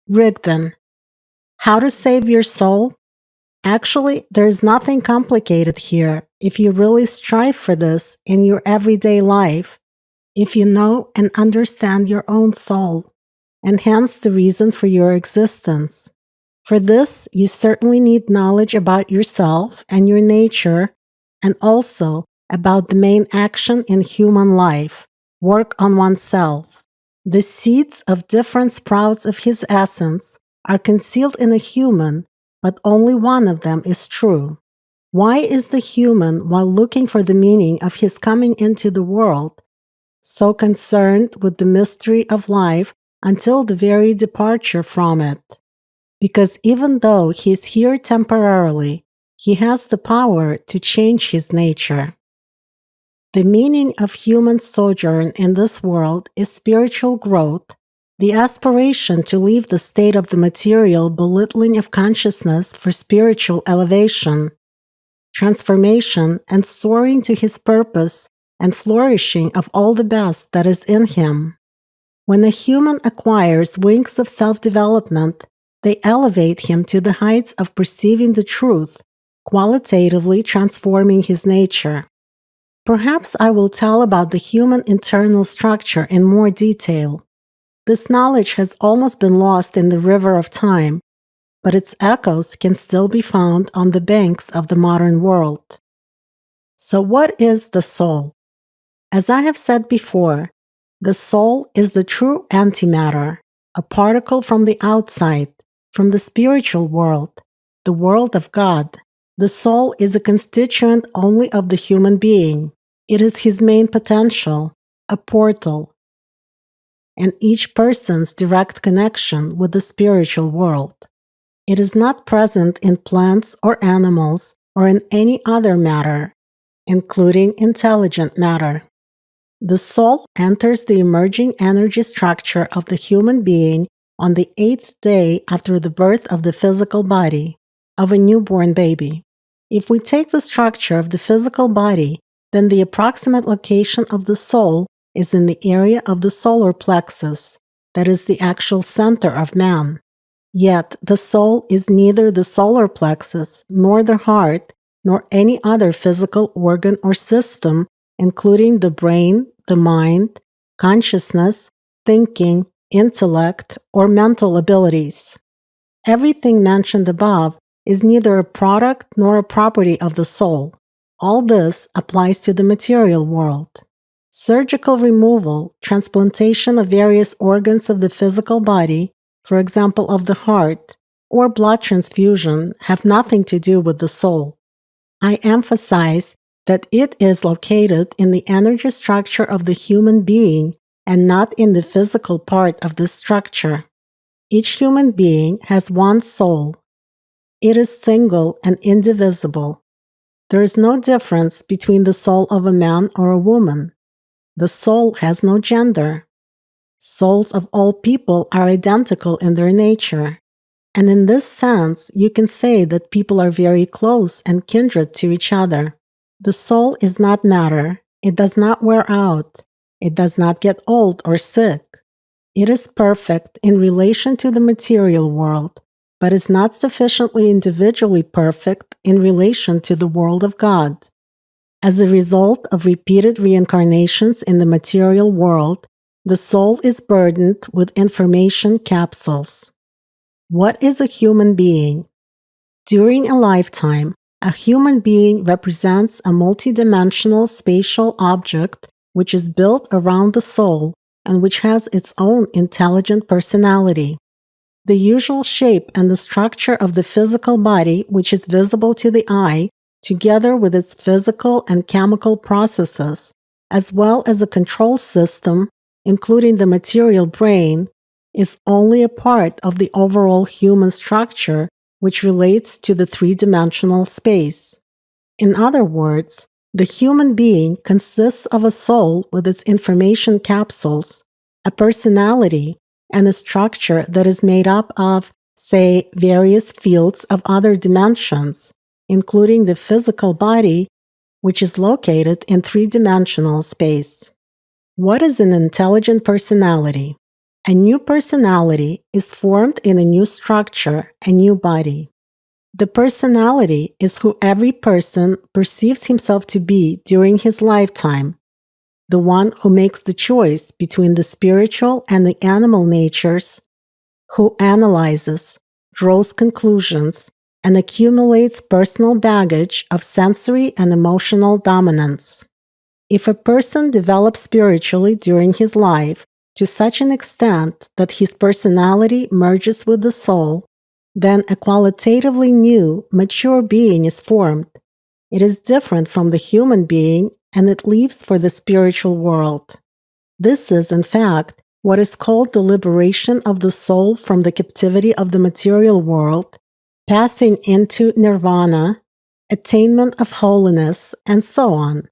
Rigdon. How to save your soul? Actually, there's nothing complicated here if you really strive for this in your everyday life, if you know and understand your own soul, and hence the reason for your existence. For this, you certainly need knowledge about yourself and your nature, and also about the main action in human life, work on oneself. The seeds of different sprouts of his essence are concealed in a human, but only one of them is true. Why is the human, while looking for the meaning of his coming into the world, so concerned with the mystery of life until the very departure from it? Because even though he is here temporarily, he has the power to change his nature. The meaning of human sojourn in this world is spiritual growth, the aspiration to leave the state of the material belittling of consciousness for spiritual elevation, transformation, and soaring to his purpose and flourishing of all the best that is in him. When a human acquires wings of self-development, they elevate him to the heights of perceiving the truth, qualitatively transforming his nature. Perhaps I will tell about the human internal structure in more detail. This knowledge has almost been lost in the river of time, but its echoes can still be found on the banks of the modern world. So what is the soul? As I have said before, the soul is the true antimatter, a particle from the outside, from the spiritual world, the world of God. The soul is a constituent only of the human being. It is his main potential, a portal, and each person's direct connection with the spiritual world. It is not present in plants or animals or in any other matter, including intelligent matter. The soul enters the emerging energy structure of the human being on the 8th day after the birth of the physical body, of a newborn baby. If we take the structure of the physical body, then the approximate location of the soul is in the area of the solar plexus, that is the actual center of man. Yet the soul is neither the solar plexus, nor the heart, nor any other physical organ or system, including the brain, the mind, consciousness, thinking, intellect, or mental abilities. Everything mentioned above is neither a product nor a property of the soul. All this applies to the material world. Surgical removal, transplantation of various organs of the physical body, for example of the heart, or blood transfusion have nothing to do with the soul. I emphasize that it is located in the energy structure of the human being and not in the physical part of this structure. Each human being has one soul. It is single and indivisible. There is no difference between the soul of a man or a woman. The soul has no gender. Souls of all people are identical in their nature. And in this sense, you can say that people are very close and kindred to each other. The soul is not matter. It does not wear out. It does not get old or sick. It is perfect in relation to the material world, but is not sufficiently individually perfect in relation to the world of God. As a result of repeated reincarnations in the material world, the soul is burdened with information capsules. What is a human being? During a lifetime, a human being represents a multidimensional spatial object which is built around the soul and which has its own intelligent personality. The usual shape and the structure of the physical body, which is visible to the eye, together with its physical and chemical processes, as well as a control system, including the material brain, is only a part of the overall human structure which relates to the three-dimensional space. In other words, the human being consists of a soul with its information capsules, a personality, and a structure that is made up of, say, various fields of other dimensions, including the physical body, which is located in three-dimensional space. What is an intelligent personality? A new personality is formed in a new structure, a new body. The personality is who every person perceives himself to be during his lifetime, the one who makes the choice between the spiritual and the animal natures, who analyzes, draws conclusions, and accumulates personal baggage of sensory and emotional dominance. If a person develops spiritually during his life to such an extent that his personality merges with the soul, then a qualitatively new, mature being is formed. It is different from the human being and it leaves for the spiritual world. This is, in fact, what is called the liberation of the soul from the captivity of the material world, passing into nirvana, attainment of holiness, and so on.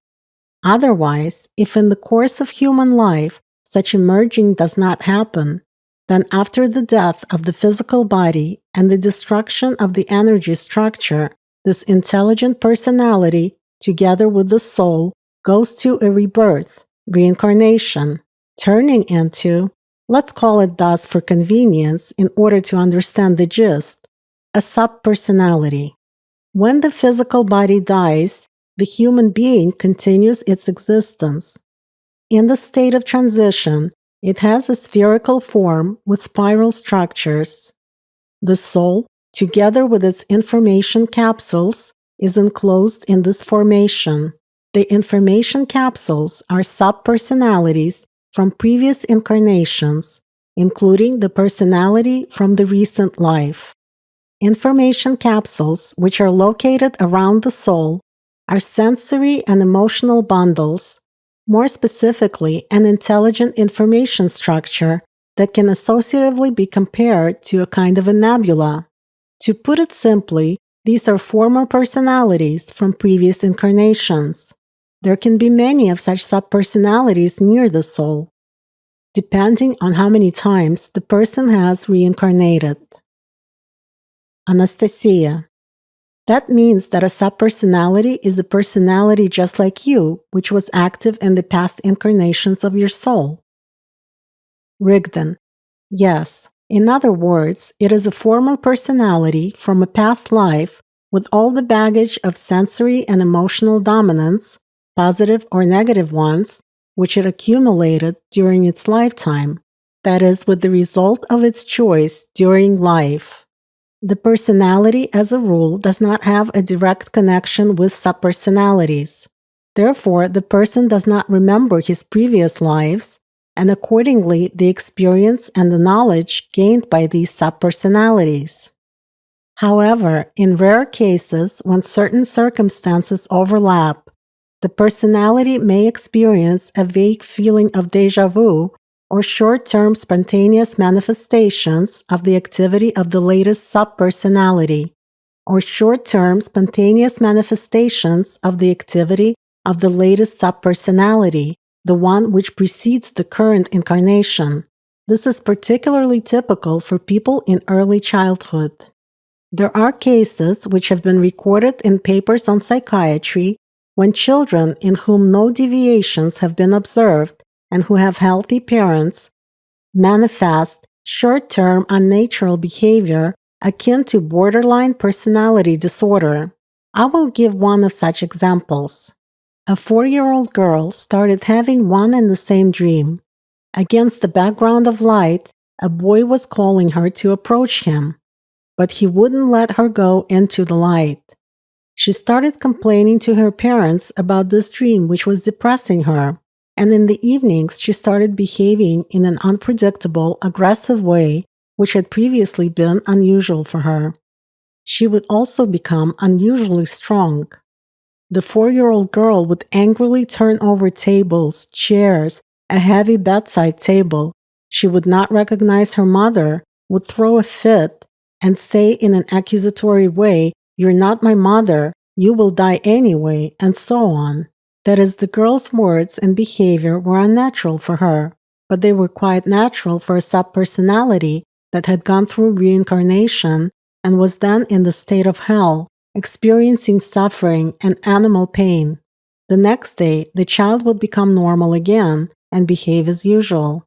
Otherwise, if in the course of human life such a merging does not happen, then after the death of the physical body and the destruction of the energy structure, this intelligent personality, together with the soul, goes to a rebirth, reincarnation, turning into, let's call it thus for convenience in order to understand the gist, a subpersonality. When the physical body dies, the human being continues its existence. In the state of transition, it has a spherical form with spiral structures. The soul, together with its information capsules, is enclosed in this formation. The information capsules are subpersonalities from previous incarnations, including the personality from the recent life. Information capsules, which are located around the soul, are sensory and emotional bundles, more specifically, an intelligent information structure that can associatively be compared to a kind of a nebula. To put it simply, these are former personalities from previous incarnations. There can be many of such subpersonalities near the soul, depending on how many times the person has reincarnated. Anastasia. That means that a subpersonality is a personality just like you, which was active in the past incarnations of your soul. Rigdon. Yes. In other words, it is a former personality from a past life with all the baggage of sensory and emotional dominance, positive or negative ones, which it accumulated during its lifetime, that is, with the result of its choice during life. The personality, as a rule, does not have a direct connection with subpersonalities. Therefore, the person does not remember his previous lives, and accordingly, the experience and the knowledge gained by these subpersonalities. However, in rare cases, when certain circumstances overlap, the personality may experience a vague feeling of déjà vu or short-term spontaneous manifestations of the activity of the latest subpersonality, or short-term spontaneous manifestations of the activity of the latest subpersonality, the one which precedes the current incarnation. This is particularly typical for people in early childhood. There are cases which have been recorded in papers on psychiatry when children in whom no deviations have been observed and who have healthy parents manifest short-term unnatural behavior akin to borderline personality disorder. I will give one of such examples. A 4-year-old girl started having one and the same dream. Against the background of light, a boy was calling her to approach him, but he wouldn't let her go into the light. She started complaining to her parents about this dream which was depressing her, and in the evenings she started behaving in an unpredictable, aggressive way which had previously been unusual for her. She would also become unusually strong. The 4-year-old girl would angrily turn over tables, chairs, a heavy bedside table. She would not recognize her mother, would throw a fit, and say in an accusatory way, "You're not my mother, you will die anyway," and so on. That is, the girl's words and behavior were unnatural for her, but they were quite natural for a subpersonality that had gone through reincarnation and was then in the state of hell, experiencing suffering and animal pain. The next day, the child would become normal again and behave as usual.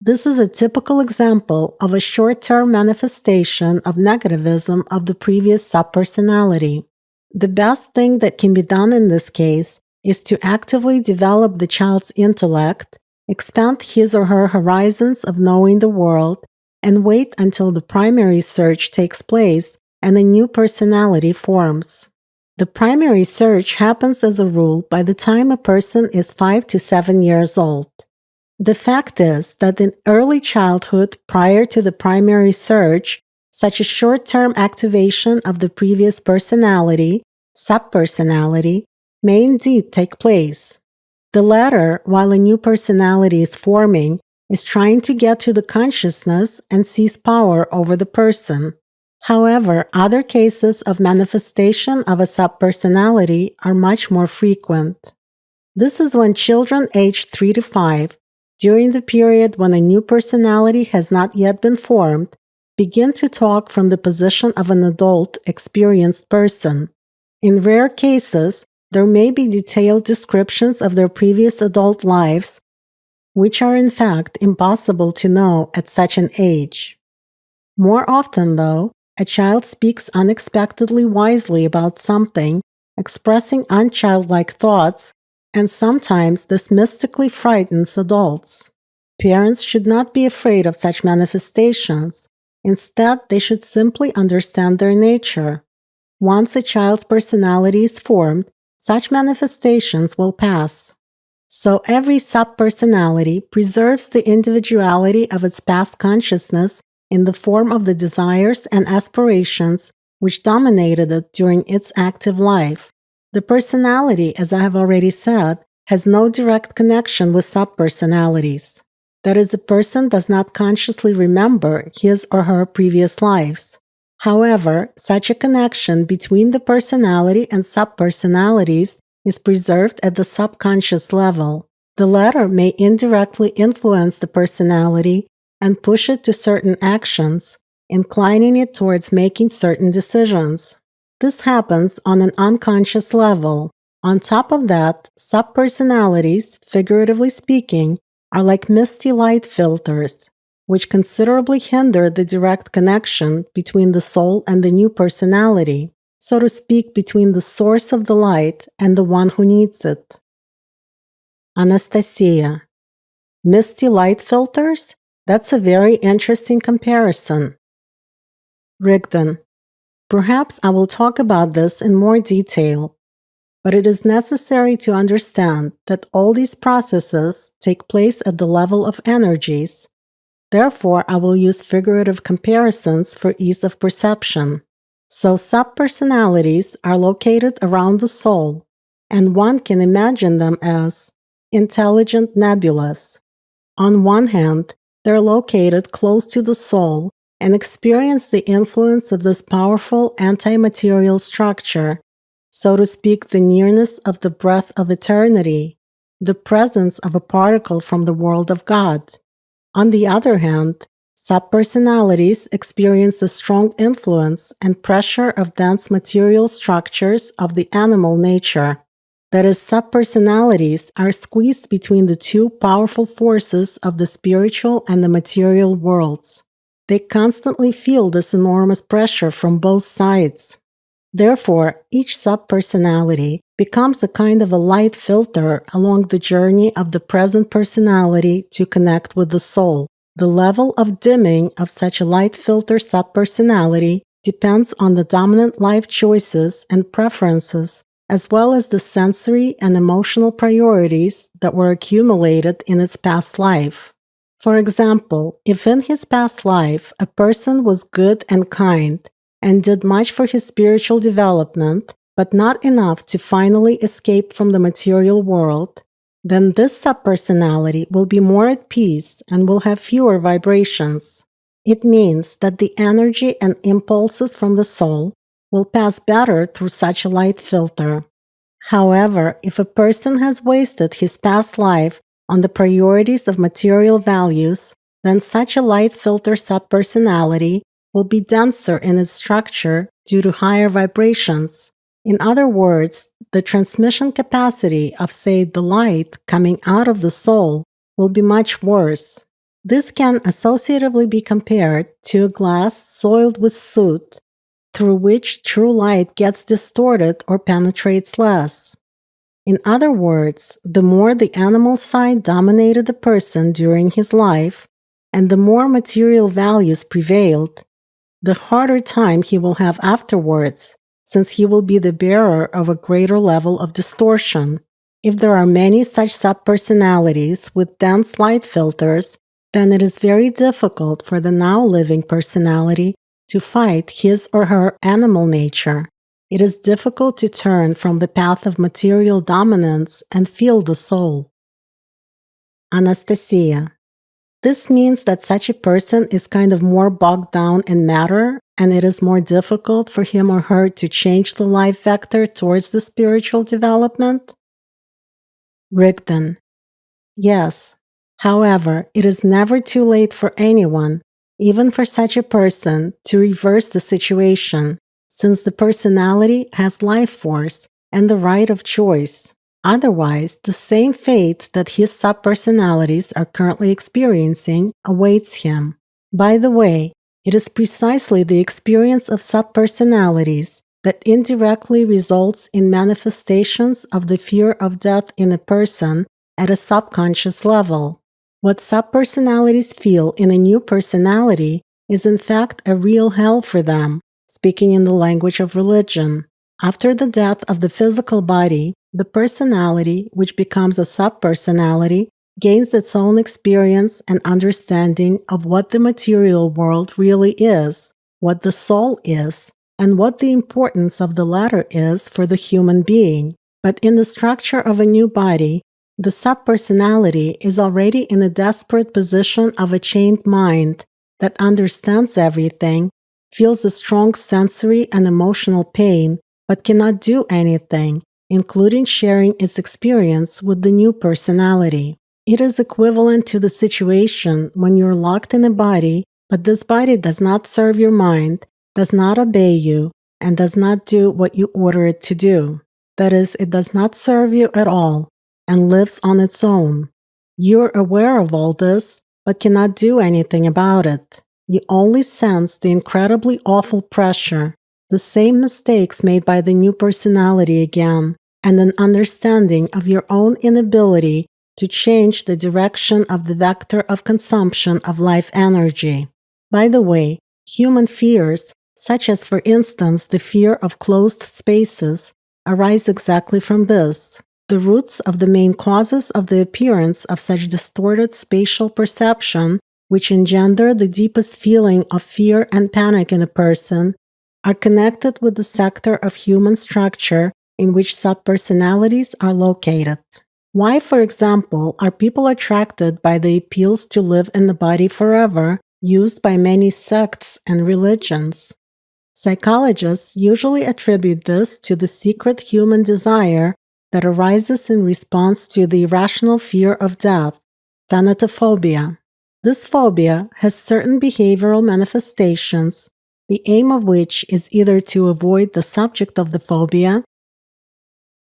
This is a typical example of a short-term manifestation of negativism of the previous subpersonality. The best thing that can be done in this case is to actively develop the child's intellect, expand his or her horizons of knowing the world, and wait until the primary surge takes place and a new personality forms. The primary surge happens as a rule by the time a person is 5 to 7 years old. The fact is that in early childhood prior to the primary surge, such a short-term activation of the previous personality, subpersonality, may indeed take place. The latter, while a new personality is forming, is trying to get to the consciousness and seize power over the person. However, other cases of manifestation of a subpersonality are much more frequent. This is when children aged 3 to 5, during the period when a new personality has not yet been formed, begin to talk from the position of an adult, experienced person. In rare cases, there may be detailed descriptions of their previous adult lives, which are in fact impossible to know at such an age. More often, though, a child speaks unexpectedly wisely about something, expressing unchildlike thoughts, and sometimes this mystically frightens adults. Parents should not be afraid of such manifestations. Instead, they should simply understand their nature. Once a child's personality is formed, such manifestations will pass. So every subpersonality preserves the individuality of its past consciousness in the form of the desires and aspirations which dominated it during its active life. The personality, as I have already said, has no direct connection with subpersonalities. That is, a person does not consciously remember his or her previous lives. However, such a connection between the personality and subpersonalities is preserved at the subconscious level. The latter may indirectly influence the personality and push it to certain actions, inclining it towards making certain decisions. This happens on an unconscious level. On top of that, subpersonalities, figuratively speaking, are like misty light filters, which considerably hinder the direct connection between the soul and the new personality, so to speak, between the source of the light and the one who needs it. Anastasia. Misty light filters? That's a very interesting comparison. Rigdon. Perhaps I will talk about this in more detail, but it is necessary to understand that all these processes take place at the level of energies. Therefore, I will use figurative comparisons for ease of perception. So subpersonalities are located around the soul, and one can imagine them as intelligent nebulas. On one hand, they're located close to the soul and experience the influence of this powerful anti-material structure, so to speak, the nearness of the breath of eternity, the presence of a particle from the world of God. On the other hand, subpersonalities experience the strong influence and pressure of dense material structures of the animal nature. That is, subpersonalities are squeezed between the two powerful forces of the spiritual and the material worlds. They constantly feel this enormous pressure from both sides. Therefore, each subpersonality becomes a kind of a light filter along the journey of the present personality to connect with the soul. The level of dimming of such a light filter subpersonality depends on the dominant life choices and preferences, as well as the sensory and emotional priorities that were accumulated in its past life. For example, if in his past life a person was good and kind and did much for his spiritual development, but not enough to finally escape from the material world, then this subpersonality will be more at peace and will have fewer vibrations. It means that the energy and impulses from the soul will pass better through such a light filter. However, if a person has wasted his past life on the priorities of material values, then such a light filter subpersonality will be denser in its structure due to higher vibrations. In other words, the transmission capacity of, say, the light coming out of the soul will be much worse. This can associatively be compared to a glass soiled with soot, through which true light gets distorted or penetrates less. In other words, the more the animal side dominated the person during his life, and the more material values prevailed, the harder time he will have afterwards, since he will be the bearer of a greater level of distortion. If there are many such subpersonalities with dense light filters, then it is very difficult for the now living personality to fight his or her animal nature. It is difficult to turn from the path of material dominance and feel the soul. Anastasia. This means that such a person is kind of more bogged down in matter, and it is more difficult for him or her to change the life vector towards the spiritual development? Rigdon. Yes. However, it is never too late for anyone, even for such a person, to reverse the situation, since the personality has life force and the right of choice. Otherwise, the same fate that his subpersonalities are currently experiencing awaits him. By the way, it is precisely the experience of subpersonalities that indirectly results in manifestations of the fear of death in a person at a subconscious level. What subpersonalities feel in a new personality is in fact a real hell for them, speaking in the language of religion. After the death of the physical body, the personality, which becomes a subpersonality, gains its own experience and understanding of what the material world really is, what the soul is, and what the importance of the latter is for the human being. But in the structure of a new body, the subpersonality is already in a desperate position of a chained mind that understands everything, feels a strong sensory and emotional pain, but cannot do anything, including sharing its experience with the new personality. It is equivalent to the situation when you're locked in a body, but this body does not serve your mind, does not obey you, and does not do what you order it to do. That is, it does not serve you at all, and lives on its own. You're aware of all this, but cannot do anything about it. You only sense the incredibly awful pressure, the same mistakes made by the new personality again, and an understanding of your own inability to change the direction of the vector of consumption of life energy. By the way, human fears, such as for instance the fear of closed spaces, arise exactly from this. The roots of the main causes of the appearance of such distorted spatial perception, which engender the deepest feeling of fear and panic in a person, are connected with the sector of human structure in which subpersonalities are located. Why, for example, are people attracted by the appeals to live in the body forever used by many sects and religions? Psychologists usually attribute this to the secret human desire that arises in response to the irrational fear of death, thanatophobia. This phobia has certain behavioral manifestations, the aim of which is either to avoid the subject of the phobia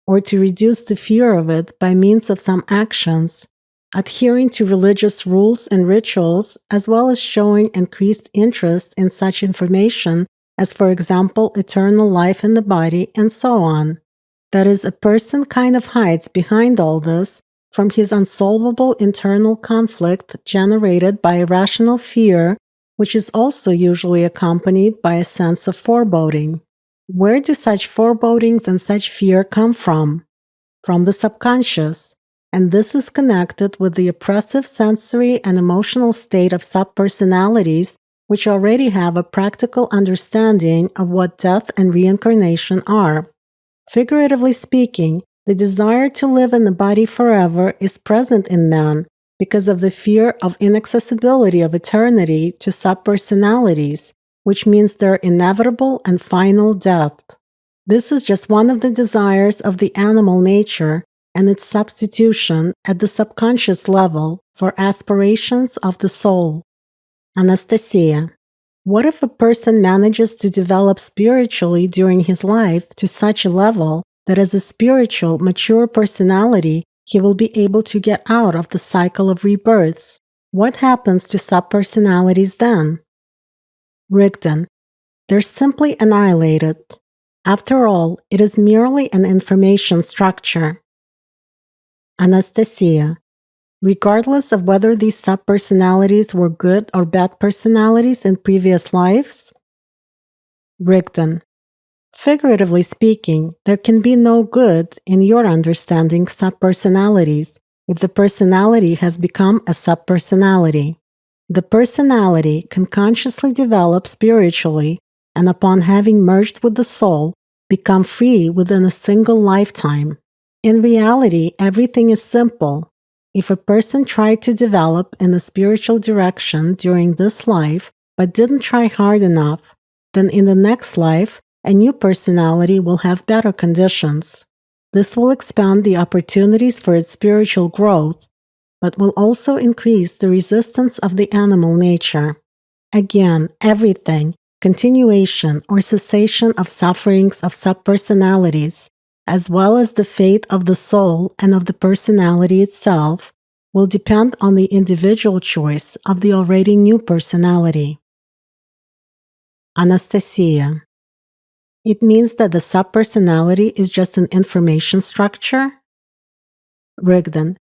or to reduce the fear of it by means of some actions, adhering to religious rules and rituals, as well as showing increased interest in such information as, for example, eternal life in the body, and so on. That is, a person kind of hides behind all this from his unsolvable internal conflict generated by irrational fear, which is also usually accompanied by a sense of foreboding. Where do such forebodings and such fear come from? From the subconscious, and this is connected with the oppressive sensory and emotional state of subpersonalities which already have a practical understanding of what death and reincarnation are. Figuratively speaking, the desire to live in the body forever is present in man because of the fear of inaccessibility of eternity to subpersonalities, which means their inevitable and final death. This is just one of the desires of the animal nature and its substitution at the subconscious level for aspirations of the soul. Anastasia. What if a person manages to develop spiritually during his life to such a level that as a spiritual, mature personality, he will be able to get out of the cycle of rebirths? What happens to subpersonalities then? Rigdon. They're simply annihilated. After all, it is merely an information structure. Anastasia. Regardless of whether these subpersonalities were good or bad personalities in previous lives? Rigdon. Figuratively speaking, there can be no good, in your understanding, subpersonalities if the personality has become a subpersonality. The personality can consciously develop spiritually and upon having merged with the soul, become free within a single lifetime. In reality, everything is simple. If a person tried to develop in a spiritual direction during this life but didn't try hard enough, then in the next life, a new personality will have better conditions. This will expand the opportunities for its spiritual growth, but will also increase the resistance of the animal nature. Again, everything, continuation or cessation of sufferings of subpersonalities, as well as the fate of the soul and of the personality itself, will depend on the individual choice of the already new personality. Anastasia. It means that the subpersonality is just an information structure? Rigdon.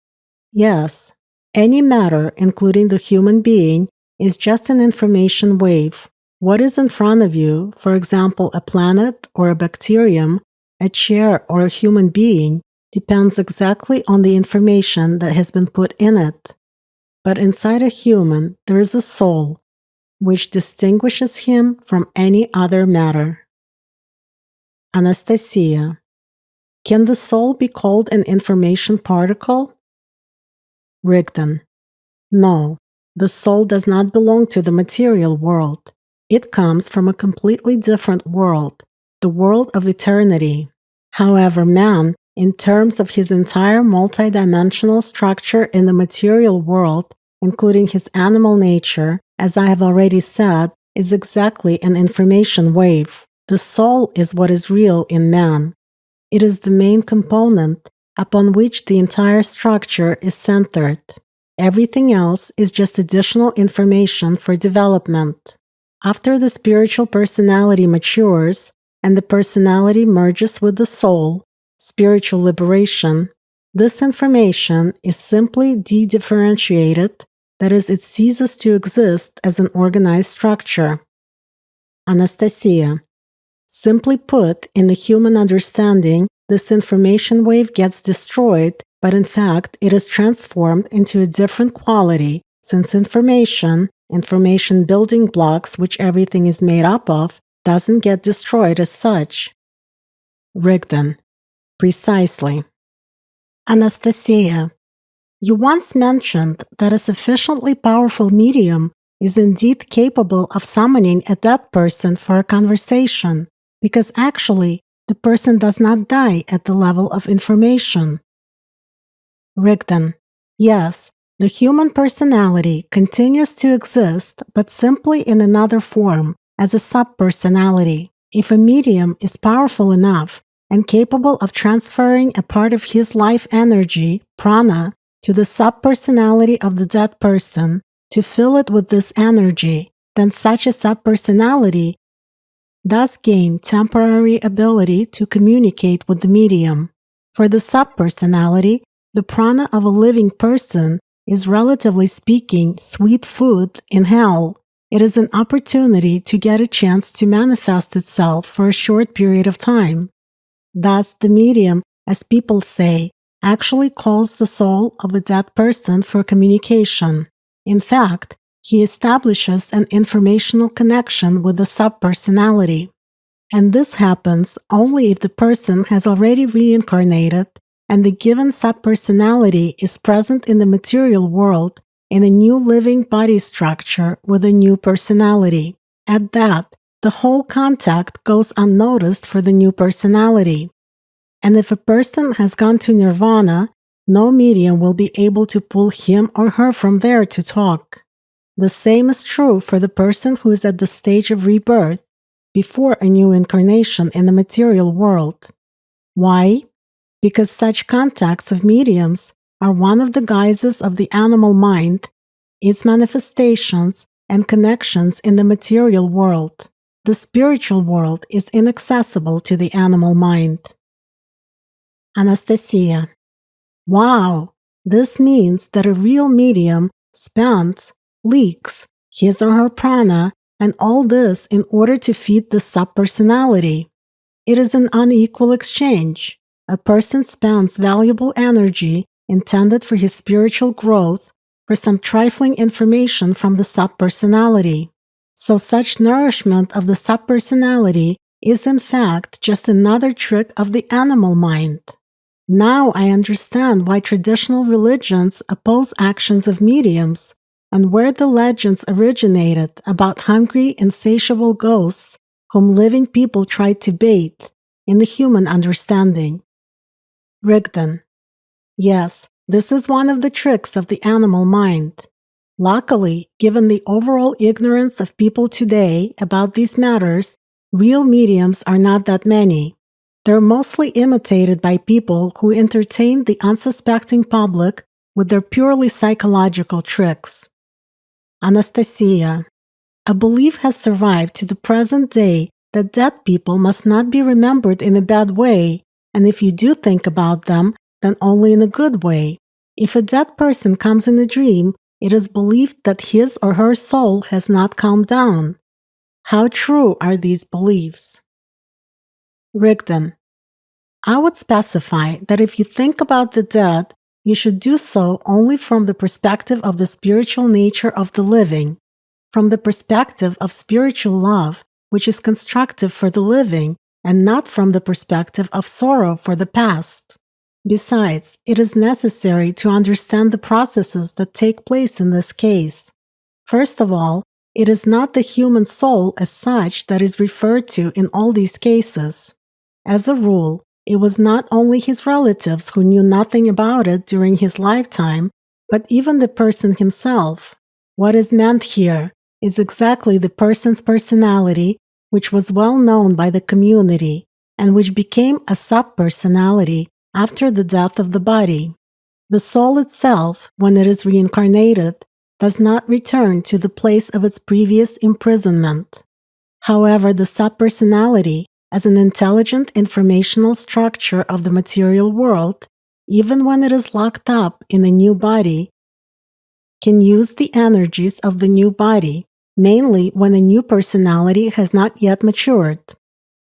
Yes. Any matter, including the human being, is just an information wave. What is in front of you, for example, a planet or a bacterium, a chair or a human being, depends exactly on the information that has been put in it. But inside a human, there is a soul, which distinguishes him from any other matter. Anastasia. Can the soul be called an information particle? Rigdon. No, the soul does not belong to the material world. It comes from a completely different world, the world of eternity. However, man, in terms of his entire multidimensional structure in the material world, including his animal nature, as I have already said, is exactly an information wave. The soul is what is real in man. It is the main component upon which the entire structure is centered. Everything else is just additional information for development. After the spiritual personality matures and the personality merges with the soul, spiritual liberation, this information is simply de-differentiated, that is, it ceases to exist as an organized structure. Anastasia. Simply put, in the human understanding, this information wave gets destroyed, but in fact, it is transformed into a different quality, since information building blocks which everything is made up of, doesn't get destroyed as such. Rigdon. Precisely. Anastasia. You once mentioned that a sufficiently powerful medium is indeed capable of summoning a dead person for a conversation, because actually, the person does not die at the level of information. Rigdon. Yes, the human personality continues to exist, but simply in another form, as a subpersonality. If a medium is powerful enough and capable of transferring a part of his life energy, prana, to the subpersonality of the dead person, to fill it with this energy, then such a subpersonality does gain temporary ability to communicate with the medium. For the subpersonality, the prana of a living person is, relatively speaking, sweet food in hell. It is an opportunity to get a chance to manifest itself for a short period of time. Thus, the medium, as people say, actually calls the soul of a dead person for communication. In fact, he establishes an informational connection with the subpersonality. And this happens only if the person has already reincarnated and the given subpersonality is present in the material world in a new living body structure with a new personality. At that, the whole contact goes unnoticed for the new personality. And if a person has gone to nirvana, no medium will be able to pull him or her from there to talk. The same is true for the person who is at the stage of rebirth, before a new incarnation in the material world. Why? Because such contacts of mediums are one of the guises of the animal mind, its manifestations and connections in the material world. The spiritual world is inaccessible to the animal mind. Anastasia. Wow! This means that a real medium spends, leaks, his or her prana, and all this in order to feed the subpersonality. It is an unequal exchange. A person spends valuable energy intended for his spiritual growth for some trifling information from the subpersonality. So such nourishment of the subpersonality is in fact just another trick of the animal mind. Now I understand why traditional religions oppose actions of mediums and where the legends originated about hungry, insatiable ghosts whom living people tried to bait in the human understanding. Rigdon. Yes, this is one of the tricks of the animal mind. Luckily, given the overall ignorance of people today about these matters, real mediums are not that many. They're mostly imitated by people who entertain the unsuspecting public with their purely psychological tricks. Anastasia. A belief has survived to the present day that dead people must not be remembered in a bad way, and if you do think about them, then only in a good way. If a dead person comes in a dream, it is believed that his or her soul has not calmed down. How true are these beliefs? Rigdon. I would specify that if you think about the dead, you should do so only from the perspective of the spiritual nature of the living, from the perspective of spiritual love, which is constructive for the living, and not from the perspective of sorrow for the past. Besides, it is necessary to understand the processes that take place in this case. First of all, it is not the human soul as such that is referred to in all these cases. As a rule, it was not only his relatives who knew nothing about it during his lifetime, but even the person himself. What is meant here is exactly the person's personality, which was well known by the community, and which became a subpersonality after the death of the body. The soul itself, when it is reincarnated, does not return to the place of its previous imprisonment. However, the subpersonality, as an intelligent informational structure of the material world, even when it is locked up in a new body, can use the energies of the new body, mainly when a new personality has not yet matured.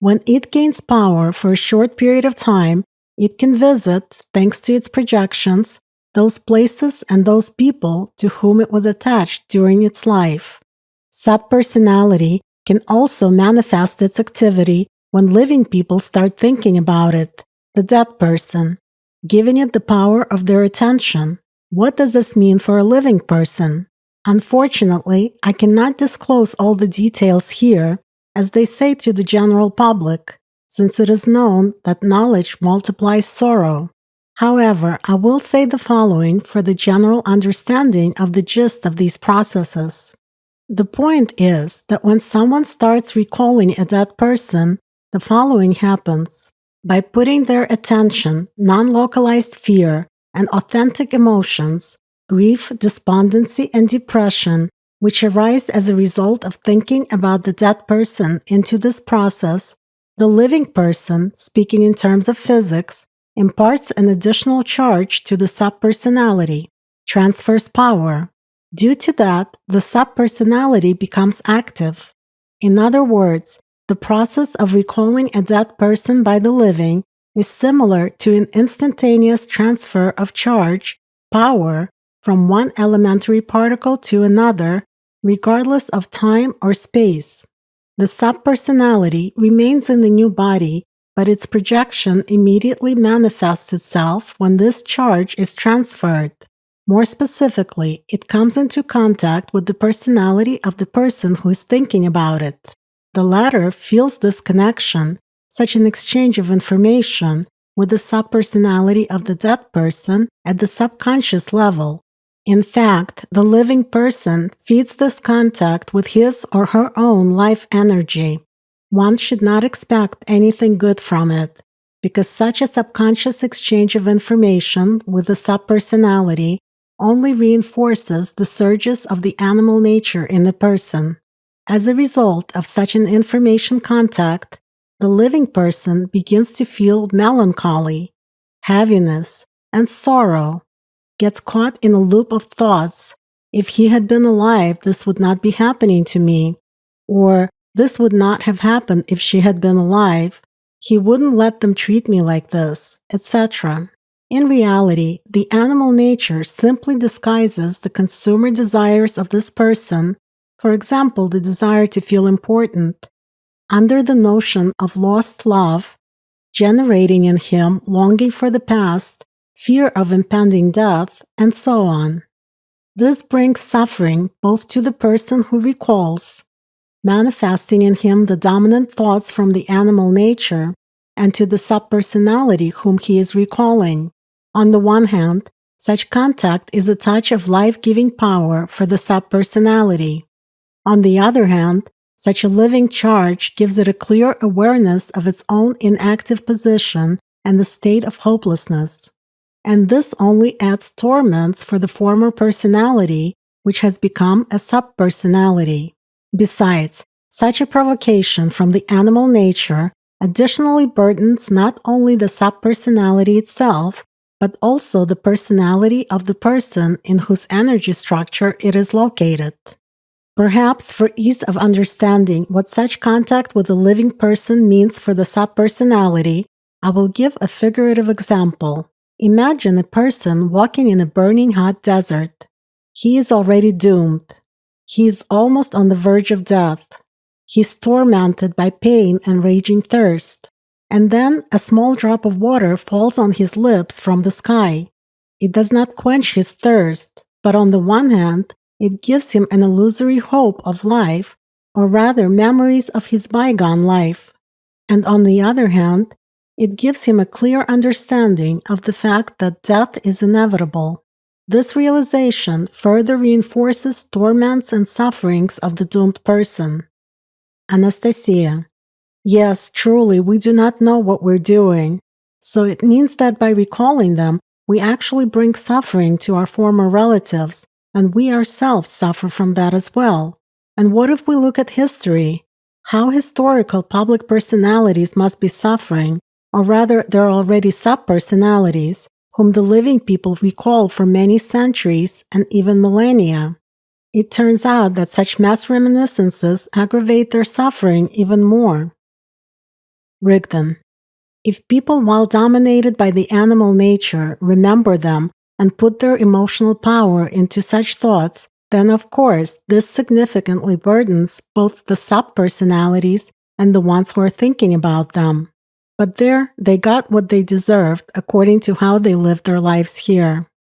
When it gains power for a short period of time, it can visit, thanks to its projections, those places and those people to whom it was attached during its life. Subpersonality can also manifest its activity when living people start thinking about it, the dead person, giving it the power of their attention. What does this mean for a living person? Unfortunately, I cannot disclose all the details here, as they say to the general public, since it is known that knowledge multiplies sorrow. However, I will say the following for the general understanding of the gist of these processes. The point is that when someone starts recalling a dead person, the following happens. By putting their attention, non-localized fear, and authentic emotions, grief, despondency, and depression, which arise as a result of thinking about the dead person into this process, the living person, speaking in terms of physics, imparts an additional charge to the subpersonality, transfers power. Due to that, the subpersonality becomes active. In other words, the process of recalling a dead person by the living is similar to an instantaneous transfer of charge, power, from one elementary particle to another, regardless of time or space. The subpersonality remains in the new body, but its projection immediately manifests itself when this charge is transferred. More specifically, it comes into contact with the personality of the person who is thinking about it. The latter feels this connection, such an exchange of information, with the subpersonality of the dead person at the subconscious level. In fact, the living person feeds this contact with his or her own life energy. One should not expect anything good from it, because such a subconscious exchange of information with the subpersonality only reinforces the surges of the animal nature in the person. As a result of such an information contact, the living person begins to feel melancholy, heaviness, and sorrow, gets caught in a loop of thoughts. If he had been alive, this would not be happening to me, or this would not have happened if she had been alive. He wouldn't let them treat me like this, etc. In reality, the animal nature simply disguises the consumer desires of this person, for example, the desire to feel important, under the notion of lost love, generating in him longing for the past, fear of impending death, and so on. This brings suffering both to the person who recalls, manifesting in him the dominant thoughts from the animal nature, and to the subpersonality whom he is recalling. On the one hand, such contact is a touch of life-giving power for the subpersonality. On the other hand, such a living charge gives it a clear awareness of its own inactive position and the state of hopelessness. And this only adds torments for the former personality, which has become a subpersonality. Besides, such a provocation from the animal nature additionally burdens not only the subpersonality itself, but also the personality of the person in whose energy structure it is located. Perhaps for ease of understanding what such contact with a living person means for the subpersonality, I will give a figurative example. Imagine a person walking in a burning hot desert. He is already doomed. He is almost on the verge of death. He is tormented by pain and raging thirst. And then a small drop of water falls on his lips from the sky. It does not quench his thirst, but on the one hand, it gives him an illusory hope of life, or rather memories of his bygone life. And on the other hand, it gives him a clear understanding of the fact that death is inevitable. This realization further reinforces torments and sufferings of the doomed person. Anastasia: yes, truly, we do not know what we're doing. So it means that by recalling them, we actually bring suffering to our former relatives, and we ourselves suffer from that as well. And what if we look at history? How historical public personalities must be suffering, or rather they're already subpersonalities, whom the living people recall for many centuries and even millennia. It turns out that such mass reminiscences aggravate their suffering even more. Rigdon: if people, while dominated by the animal nature, remember them and put their emotional power into such thoughts, then of course this significantly burdens both the subpersonalities and the ones who are thinking about them. But there, they got what they deserved according to how they lived their lives here.